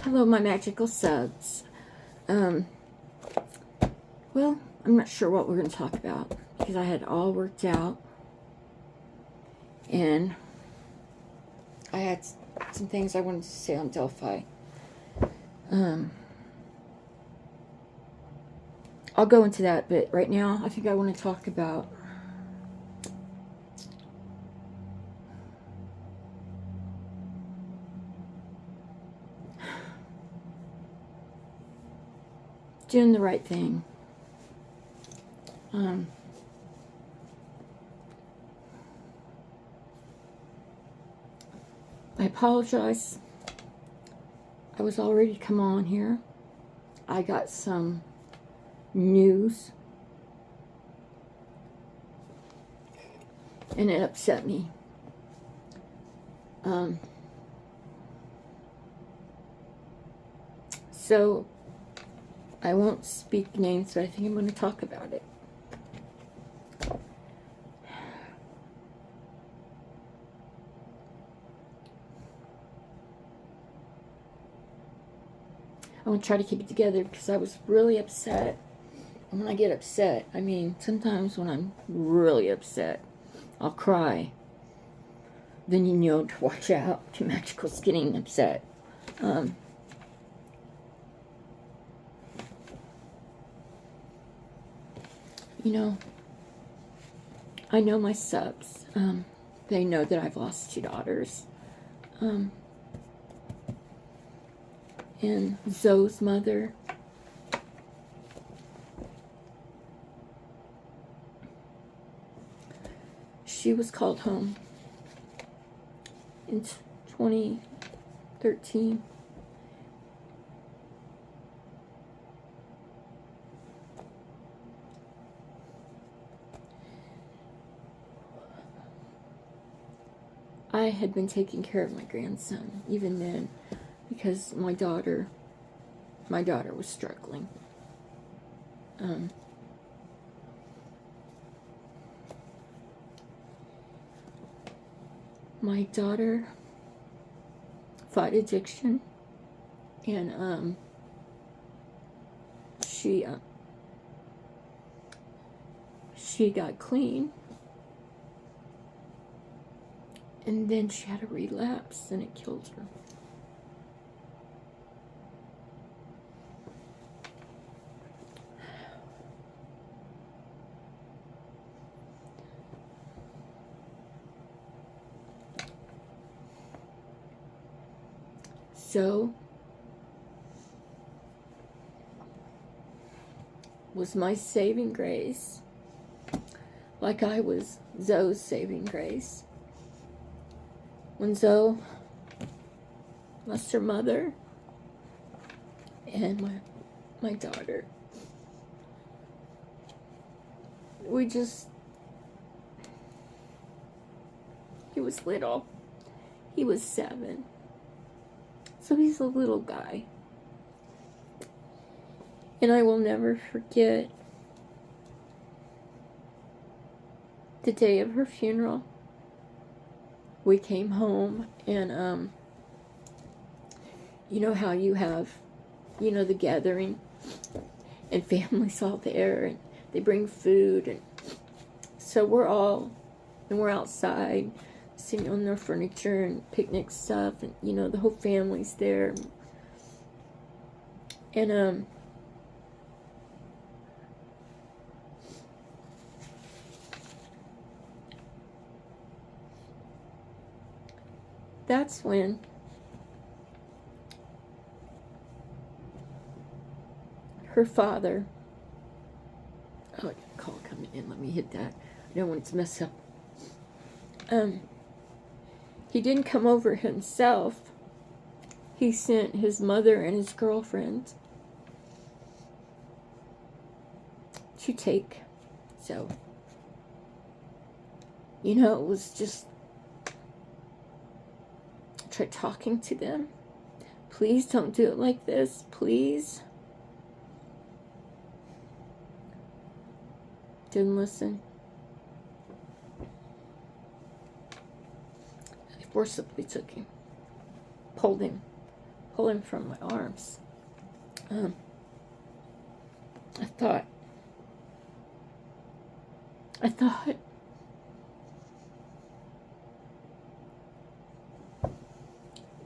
Hello, my magical subs. Well, I'm not sure what we're going to talk about because I had it all worked out. And I had some things I wanted to say on Delphi. I'll go into that, but right now I think I want to talk about doing the right thing. I apologize. I was already come on here. I got some news and it upset me. So I won't speak names, but I think I'm going to talk about it. I'm going to try to keep it together because I was really upset. And when I get upset, I mean, sometimes when I'm really upset, I'll cry. Then you know to watch out. Magical's getting upset. You know, I know my subs. They know that I've lost 2 daughters. And Zoe's mother, she was called home in 2013. I had been taking care of my grandson even then because my daughter was struggling. My daughter fought addiction, and she got clean, and then she had a relapse, and it killed her. So was my saving grace, like I was Zoe's saving grace. When Zoe lost her mother and my daughter, he was little. He was 7. So he's a little guy. And I will never forget the day of her funeral. We came home, and you know how you have, the gathering, and family's all there, and they bring food, and so we're outside, sitting on their furniture and picnic stuff, and the whole family's there, and that's when her father, I got a call coming in, let me hit that, I don't want it to mess up. He didn't come over himself. He sent his mother and his girlfriend to take Zoe. It was just, I tried talking to them. Please don't do it like this, please. Didn't listen. I forcibly took him, pulled him pull him from my arms. I thought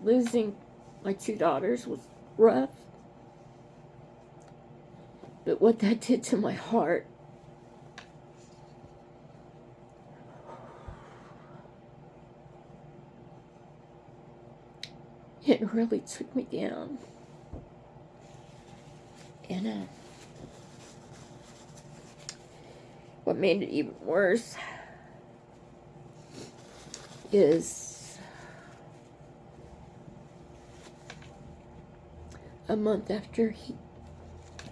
losing my 2 daughters was rough, but what that did to my heart, it really took me down. And what made it even worse is a month after he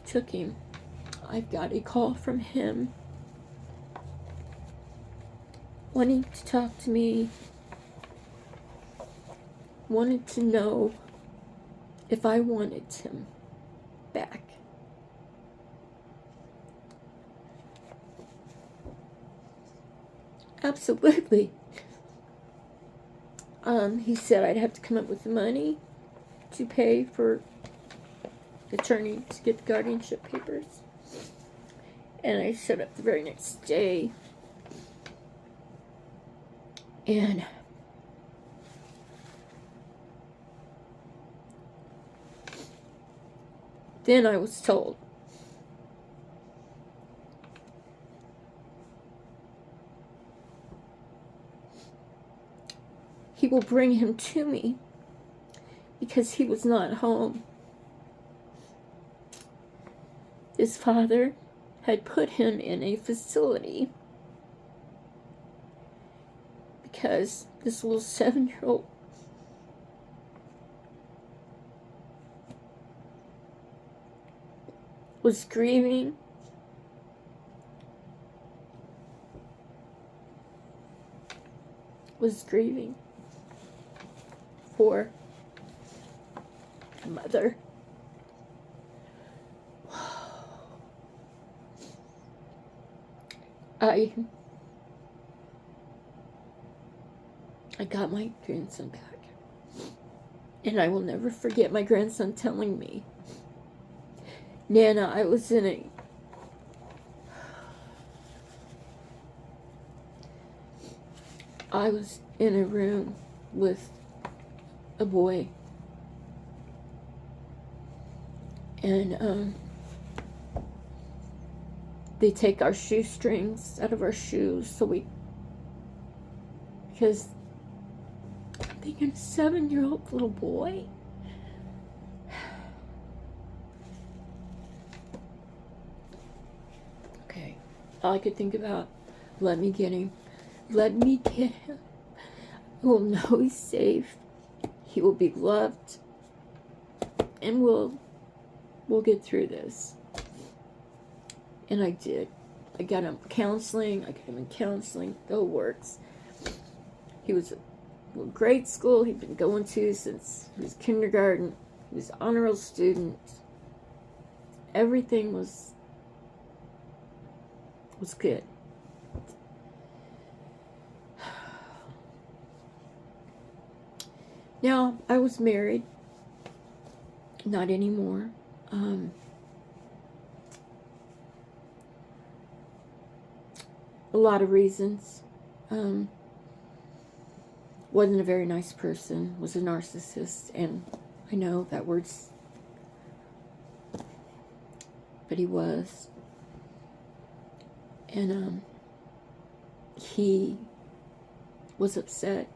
took him, I got a call from him wanting to talk to me, wanted to know if I wanted him back. Absolutely. He said I'd have to come up with the money to pay for the attorney to get the guardianship papers. And I showed up the very next day. And then I was told he will bring him to me because he was not home. His father had put him in a facility because this little 7-year-old was grieving for a mother. I got my grandson back. And I will never forget my grandson telling me, Nana, I was in a room with a boy. And they take our shoestrings out of our shoes because I'm thinking, a 7-year-old little boy. Okay, all I could think about, let me get him. Let me get him. I will know he's safe. He will be loved. And we'll get through this. And I did. I got him counseling. I got him in counseling. The whole works. He was a grade school he'd been going to since he was kindergarten. He was an honor roll student. Everything was good. Now, I was married. Not anymore. A lot of reasons. Wasn't a very nice person. Was a narcissist. And I know that word's... But he was. And he was upset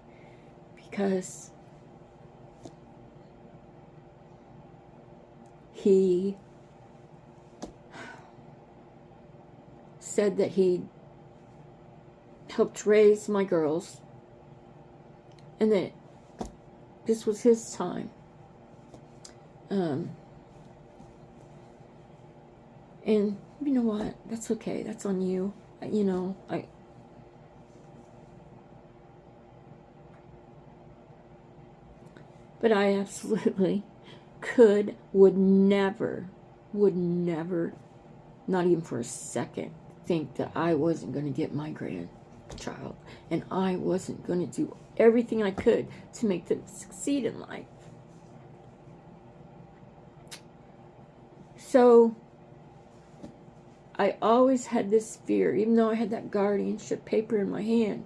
because he said that he helped raise my girls and that this was his time. And you know what? That's okay. That's on you. You know, but I absolutely would never, not even for a second, think that I wasn't going to get my grandchild. And I wasn't going to do everything I could to make them succeed in life. So I always had this fear, even though I had that guardianship paper in my hand.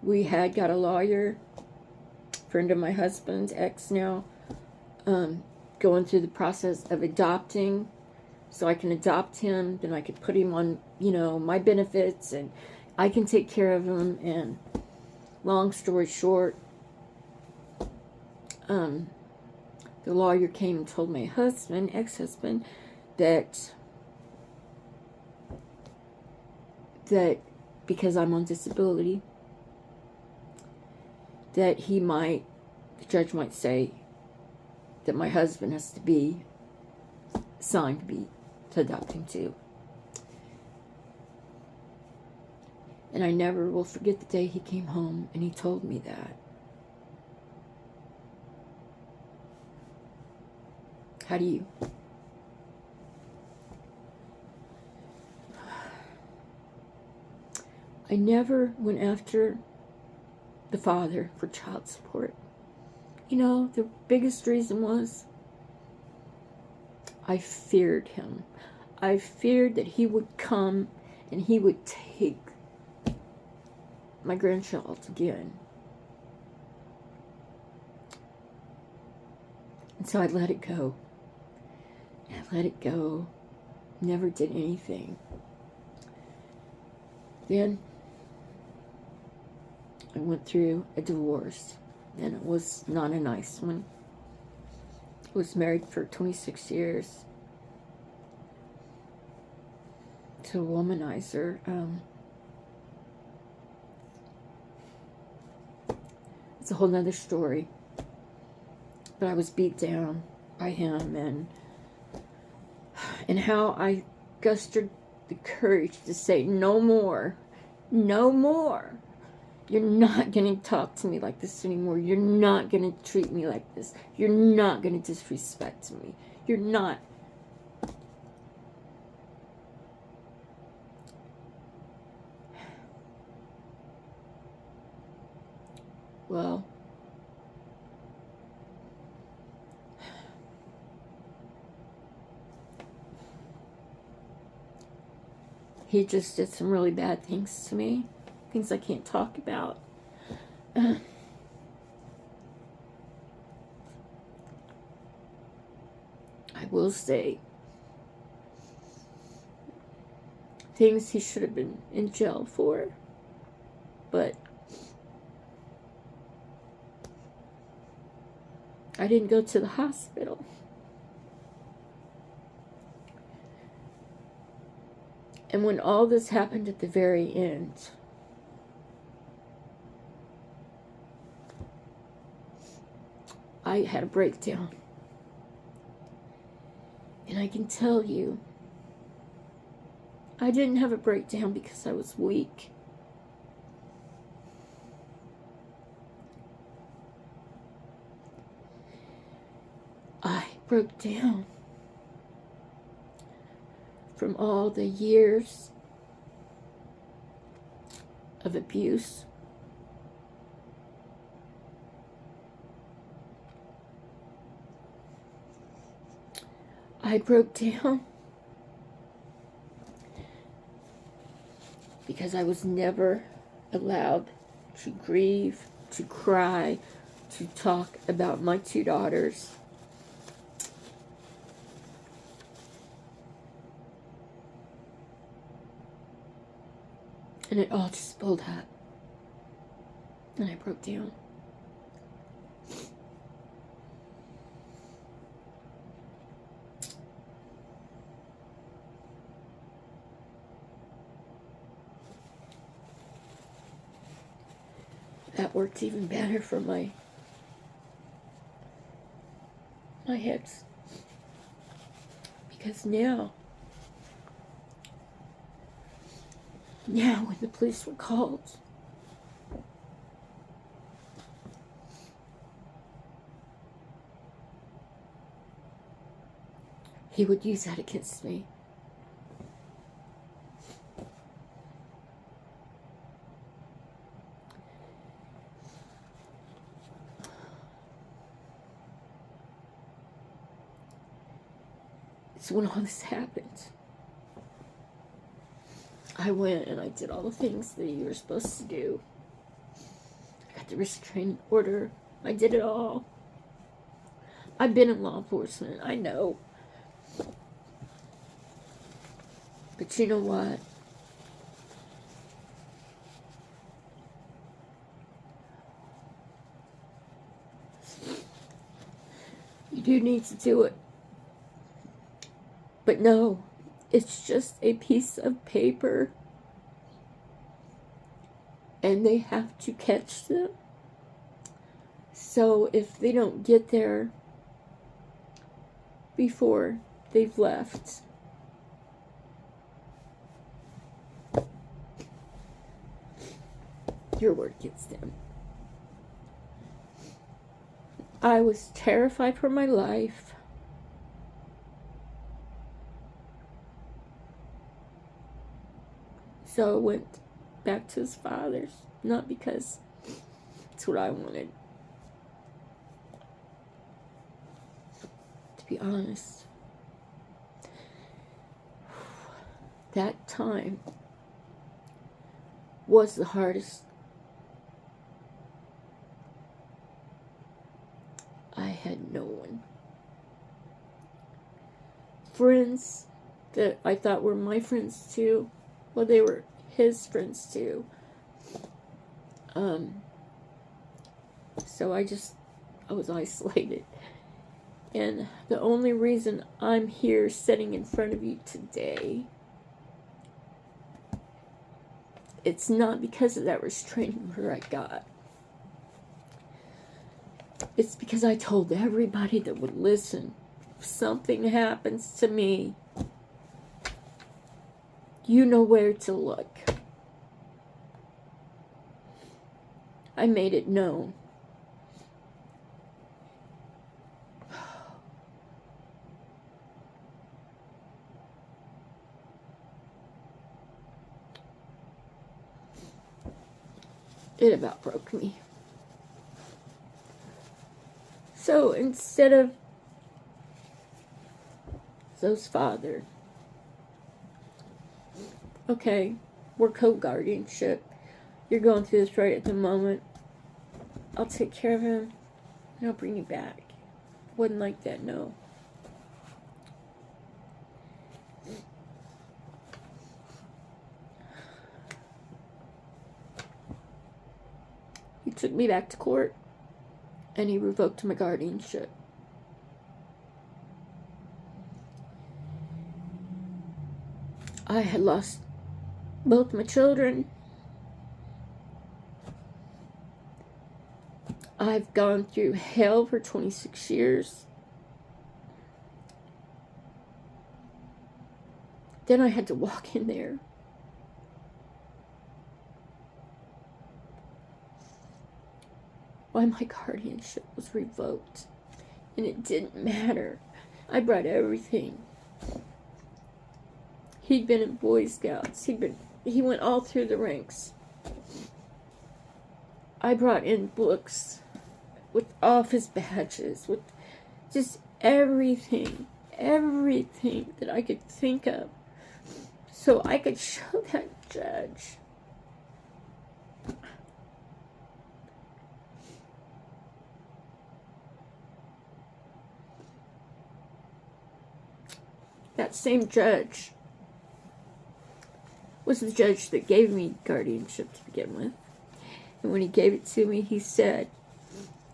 We had got a lawyer, friend of my husband's, ex now, going through the process of adopting, so I can adopt him, then I could put him on, my benefits, and I can take care of him. And long story short, the lawyer came and told my husband, ex-husband, that because I'm on disability, that the judge might say that my husband has to be assigned to adopt him too. And I never will forget the day he came home and he told me that. How do you? I never went after the father for child support. The biggest reason was I feared him. I feared that he would come and he would take my grandchild again. And so I let it go. I let it go. Never did anything. Then I went through a divorce, and it was not a nice one. I was married for 26 years to a womanizer. It's a whole nother story. But I was beat down by him, and how I mustered the courage to say, no more. No more. You're not going to talk to me like this anymore. You're not going to treat me like this. You're not going to disrespect me. You're not. Well, he just did some really bad things to me. Things I can't talk about. I will say things he should have been in jail for. But I didn't go to the hospital. And when all this happened at the very end, I had a breakdown. And I can tell you, I didn't have a breakdown because I was weak. I broke down from all the years of abuse. I broke down because I was never allowed to grieve, to cry, to talk about my two daughters. And it all just built up. And I broke down. That worked even better for my ex. Because now when the police were called, he would use that against me. So when all this happened, I went and I did all the things that you were supposed to do. I got the restraining order. I did it all. I've been in law enforcement. I know. But you know what? You do need to do it. But no, it's just a piece of paper. And they have to catch them. So if they don't get there before they've left, your word gets them. I was terrified for my life. So I went back to his father's. Not because it's what I wanted. To be honest, that time was the hardest. I had no one. Friends that I thought were my friends too. Well, they were his friends too. So I was isolated. And the only reason I'm here sitting in front of you today, it's not because of that restraining order I got. It's because I told everybody that would listen, if something happens to me, you know where to look. I made it known. It about broke me. So instead of Zoe's father, okay, we're co-guardianship. You're going through this right at the moment. I'll take care of him and I'll bring you back. Wasn't like that, no. He took me back to court and he revoked my guardianship. I had lost both my children. I've gone through hell for 26 years. Then I had to walk in there. Why my guardianship was revoked. And it didn't matter. I brought everything. He'd been in Boy Scouts. He went all through the ranks. I brought in books with office badges, with just everything that I could think of, so I could show that judge that same judge was the judge that gave me guardianship to begin with. And when he gave it to me, he said,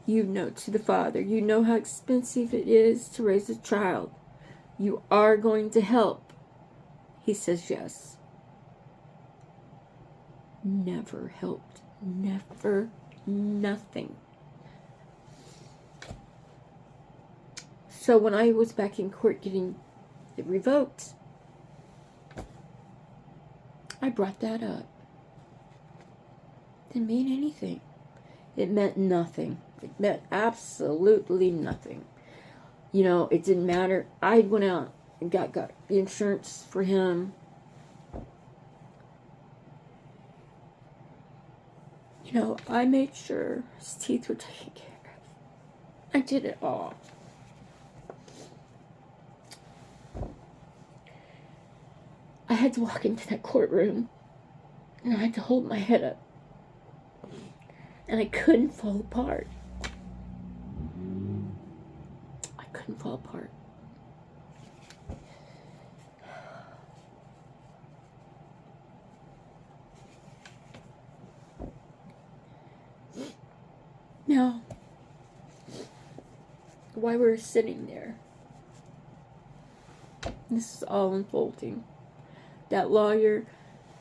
you know, to the father, you know how expensive it is to raise a child. You are going to help. He says yes. Never helped. Never. Nothing. So when I was back in court getting it revoked, I brought that up. Didn't mean anything. It meant nothing. It meant absolutely nothing. You know, it didn't matter. I went out and got the insurance for him. You know, I made sure his teeth were taken care of. I did it all. had to walk into that courtroom, and I had to hold my head up, and I couldn't fall apart. I couldn't fall apart. Now, while we were sitting there, this is all unfolding. That lawyer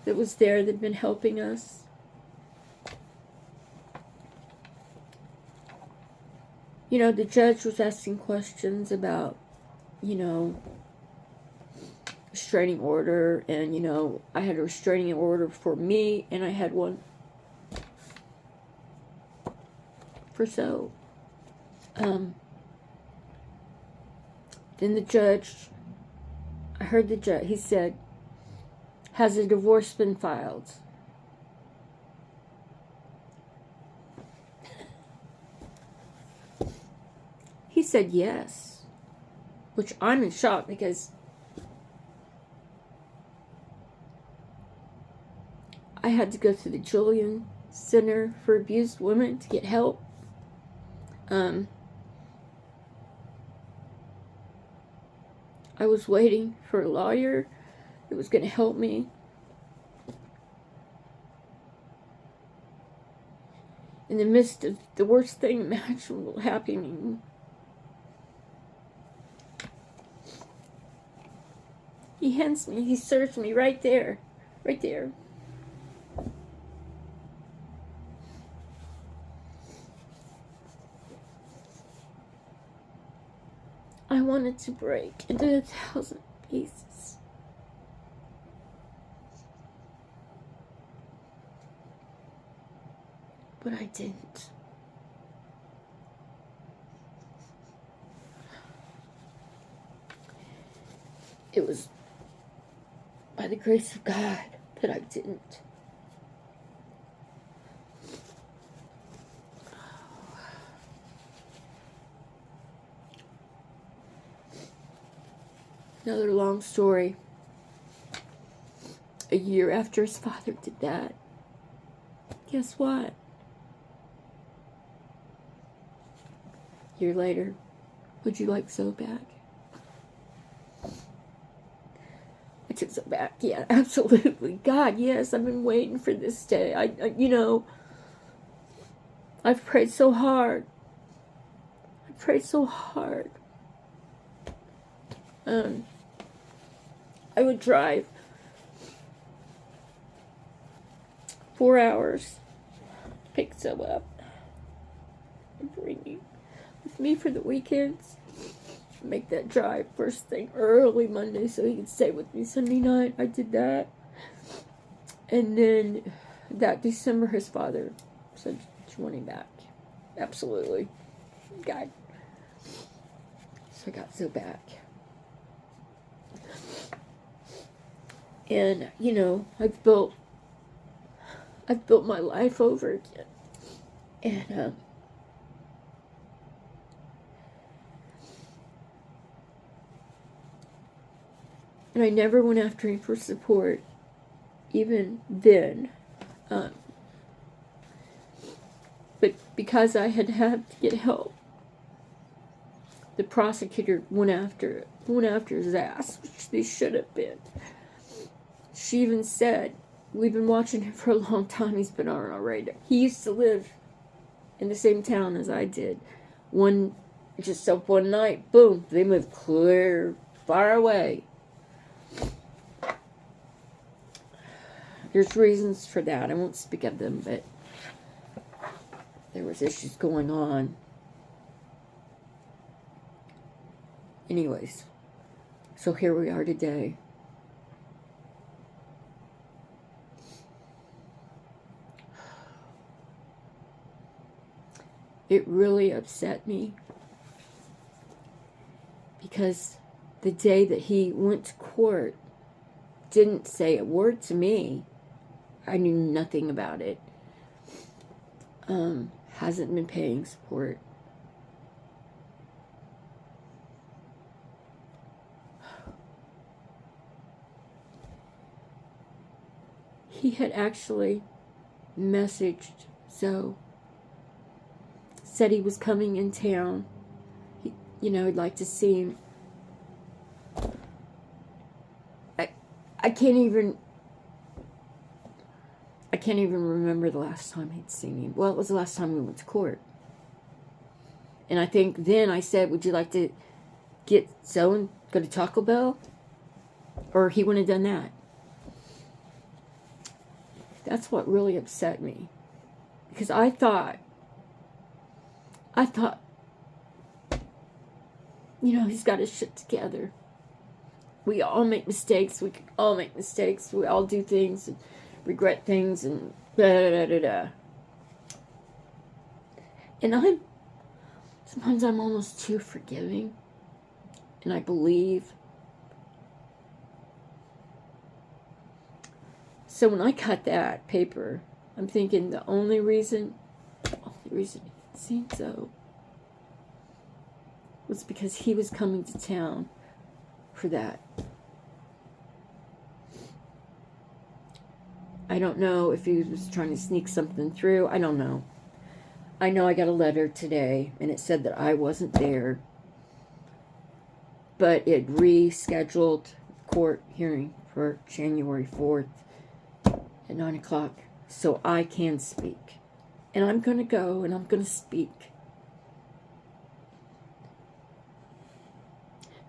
that was there that had been helping us, you know, the judge was asking questions about, you know, restraining order, and, you know, I had a restraining order for me, and I had one for Zoe. Then the judge, I heard the judge, he said, "Has a divorce been filed?" He said yes, which I'm in shock because I had to go to the Julian Center for Abused Women to get help. I was waiting for a lawyer that was going to help me. In the midst of the worst thing imaginable happening, he serves me right there. Right there. I wanted to break into 1,000 pieces. But I didn't. It was by the grace of God that I didn't. Another long story. A year after his father did that, guess what? A year later, would you like Zoe back? I took Zoe back. Yeah, absolutely. God, yes, I've been waiting for this day. I you know, I've prayed so hard. I prayed so hard. I would drive 4 hours, pick Zoe up, and bring you with me for the weekends. Make that drive first thing early Monday so he could stay with me Sunday night. I did that. And then that December, his father said, "You want him back?" Absolutely. God. So I got Zoe back. And, you know, I've built my life over again. And I never went after him for support, even then. But because I had to get help, the prosecutor went after his ass, which they should have been. She even said, "We've been watching him for a long time. He's been on our radar." He used to live in the same town as I did. One night, boom, they moved clear, far away. There's reasons for that. I won't speak of them, but there was issues going on. Anyways, so here we are today. It really upset me because the day that he went to court, didn't say a word to me. I knew nothing about it. Hasn't been paying support. he had actually messaged Zoe, said he was coming in town. He'd like to see him. I can't even remember the last time he'd seen him. Well, it was the last time we went to court. And I think then I said, would you like to get Zoe and go to Taco Bell? Or he wouldn't have done that. That's what really upset me. Because I thought, he's got his shit together. We all make mistakes. We can all make mistakes. We all do things and regret things and da-da-da-da-da. And sometimes I'm almost too forgiving. And I believe. So when I cut that paper, I'm thinking the only reason he'd seen Zoe was because he was coming to town for that. I don't know if he was trying to sneak something through. I don't know. I know I got a letter today, and it said that I wasn't there. But it rescheduled court hearing for January 4th at 9 o'clock. So I can speak. And I'm going to go, and I'm going to speak.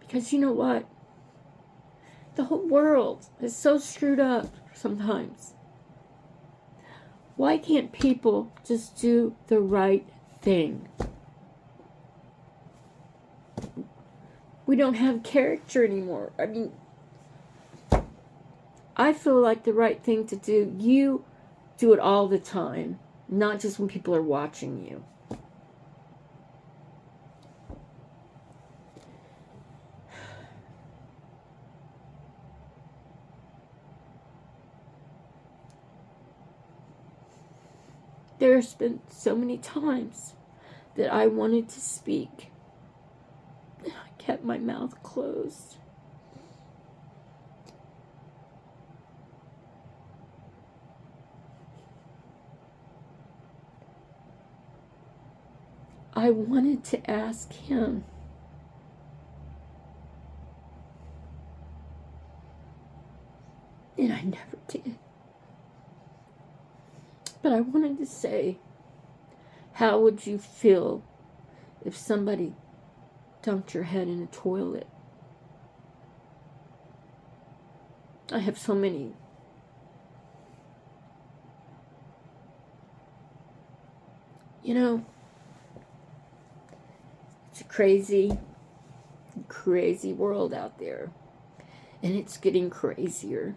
Because you know what? The whole world is so screwed up sometimes. Why can't people just do the right thing? We don't have character anymore. I mean, I feel like the right thing to do, you do it all the time, not just when people are watching you. There's been so many times that I wanted to speak, and I kept my mouth closed. I wanted to ask him, and I never did. But I wanted to say, how would you feel if somebody dumped your head in a toilet? I have so many. It's a crazy, crazy world out there. And it's getting crazier.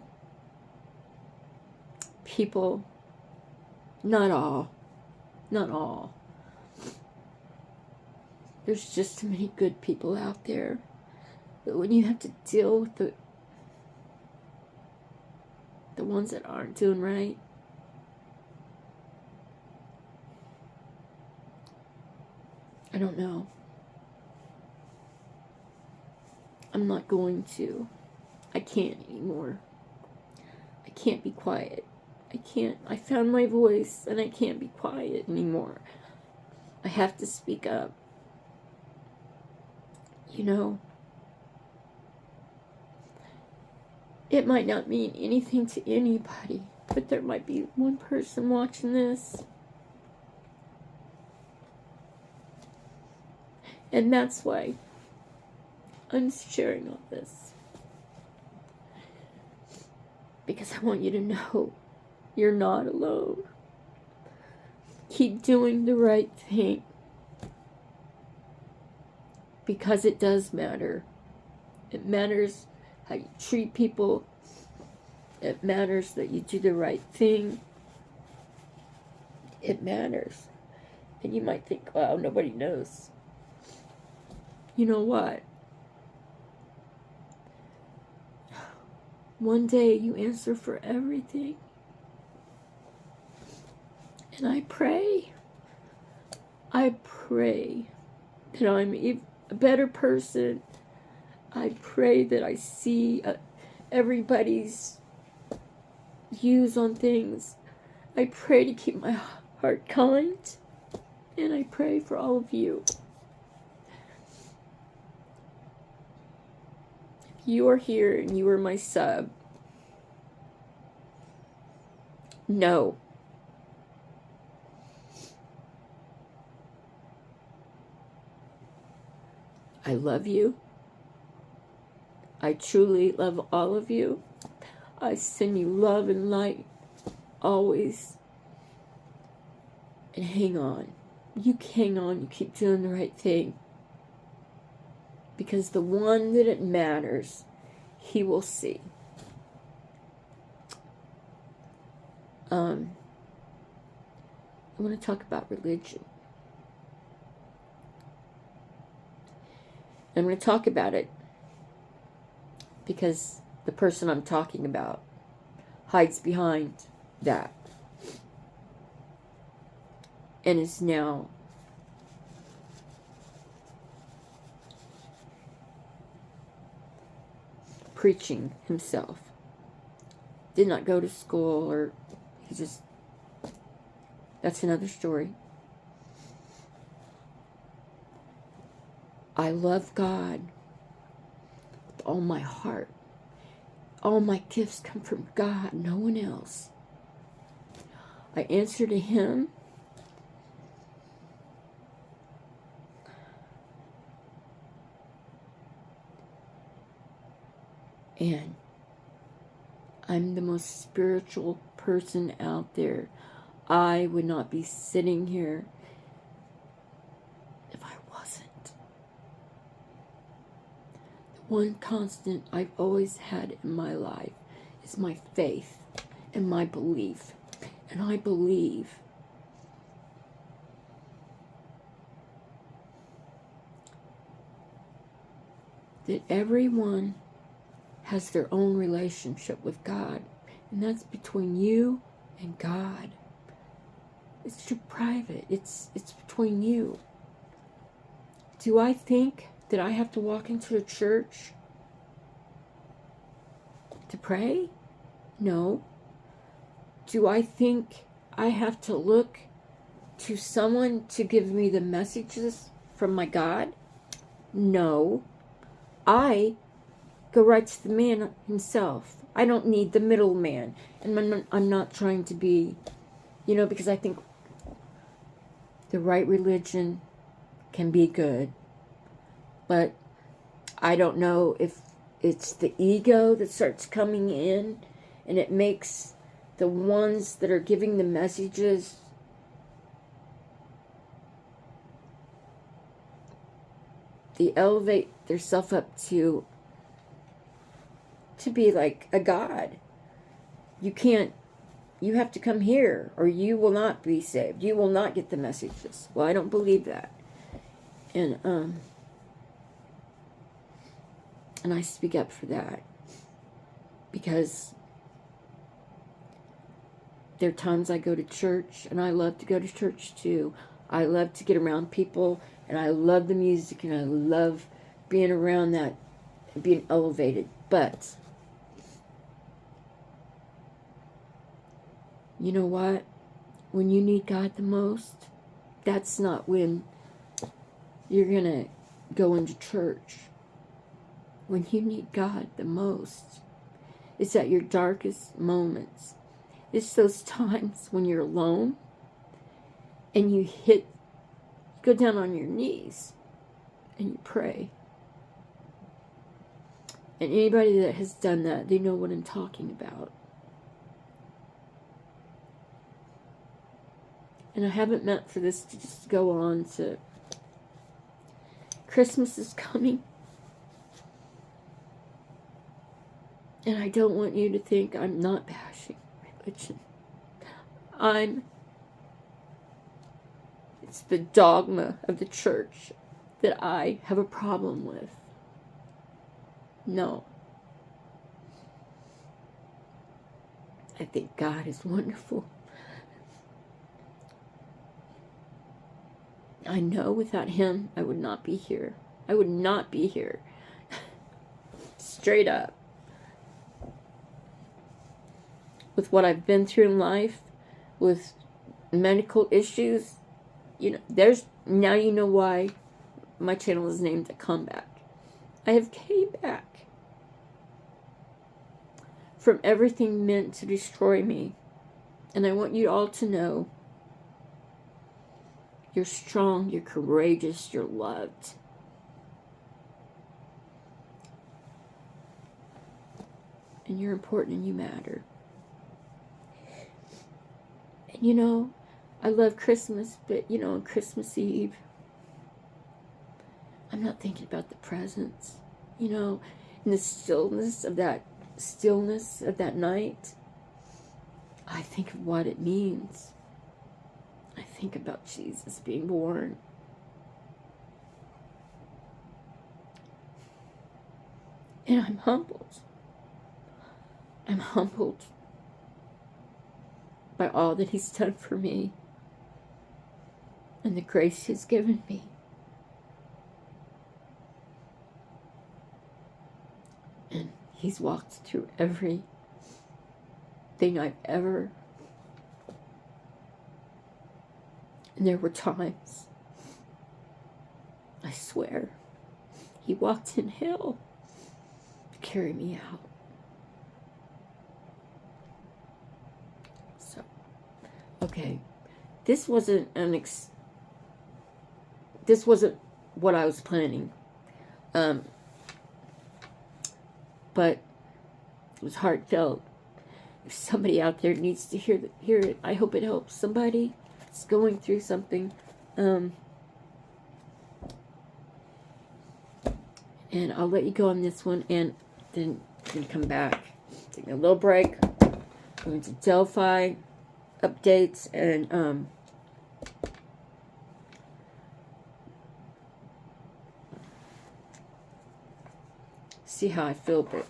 People, not all. There's just too many good people out there. But when you have to deal with the ones that aren't doing right, I don't know. I'm not going to. I can't anymore. I can't be quiet. I found my voice and I can't be quiet anymore. I have to speak up. It might not mean anything to anybody, but there might be one person watching this. And that's why I'm sharing all this. Because I want you to know you're not alone. Keep doing the right thing. Because it does matter. It matters how you treat people. It matters that you do the right thing. It matters. And you might think, wow, nobody knows. You know what? One day you answer for everything. And I pray that I'm a better person. I pray that I see everybody's, use on things. I pray to keep my heart kind, and I pray for all of you. If you are here and you are my sub, know I love you. I truly love all of you. I send you love and light always. And hang on. You hang on. You keep doing the right thing. Because the one that it matters, he will see. I want to talk about religion. I'm going to talk about it because the person I'm talking about hides behind that and is now preaching himself. Did not go to school, or he just, that's another story. I love God with all my heart. All my gifts come from God, no one else. I answer to him. And I'm the most spiritual person out there. I would not be sitting here if I wasn't. The one constant I've always had in my life is my faith and my belief. And I believe that everyone has their own relationship with God. And that's between you and God. It's too private. It's between you. Do I think that I have to walk into a church to pray? No. Do I think I have to look to someone to give me the messages from my God? No. I go right to the man himself. I don't need the middleman. And I'm not trying to be, because I think the right religion can be good. But I don't know if it's the ego that starts coming in and it makes the ones that are giving the messages they elevate themselves up to be like a god. You have to come here or you will not be saved. You will not get the messages. Well, I don't believe that. And I speak up for that. Because there are times I go to church, and I love to go to church too. I love to get around people, and I love the music, and I love being around that, being elevated. But you know what? When you need God the most, that's not when you're going to go into church. When you need God the most, it's at your darkest moments. It's those times when you're alone and you go down on your knees and you pray. And anybody that has done that, they know what I'm talking about. And I haven't meant for this to just go on to Christmas is coming. And I don't want you to think I'm not bashing religion. It's the dogma of the church that I have a problem with. No. I think God is wonderful. I know without him, I would not be here. I would not be here. Straight up. with what I've been through in life, with medical issues, now you know why my channel is named A Comeback. I have came back from everything meant to destroy me. And I want you all to know you're strong, you're courageous, you're loved. And you're important and you matter. And I love Christmas, but on Christmas Eve, I'm not thinking about the presents. In the stillness of that night, I think of what it means. I think about Jesus being born. And I'm humbled. I'm humbled by all that he's done for me and the grace he's given me. And he's walked through everything I've ever. And there were times, I swear, he walked in hell to carry me out. So, okay, this wasn't what I was planning. But it was heartfelt. If somebody out there needs to hear it, I hope it helps somebody that's going through something. And I'll let you go on this one, and then come back. Take a little break. Going to Delphi updates and see how I feel, but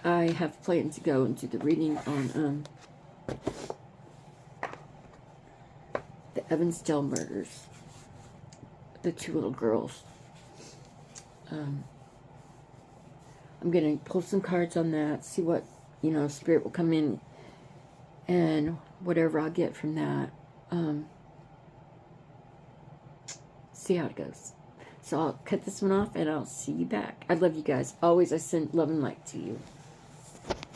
I have planned to go and do the reading on the Evansdale murders, the 2 little girls. I'm going to pull some cards on that, see what, Spirit will come in, and whatever I'll get from that, see how it goes. So I'll cut this one off, and I'll see you back. I love you guys. Always, I send love and light to you.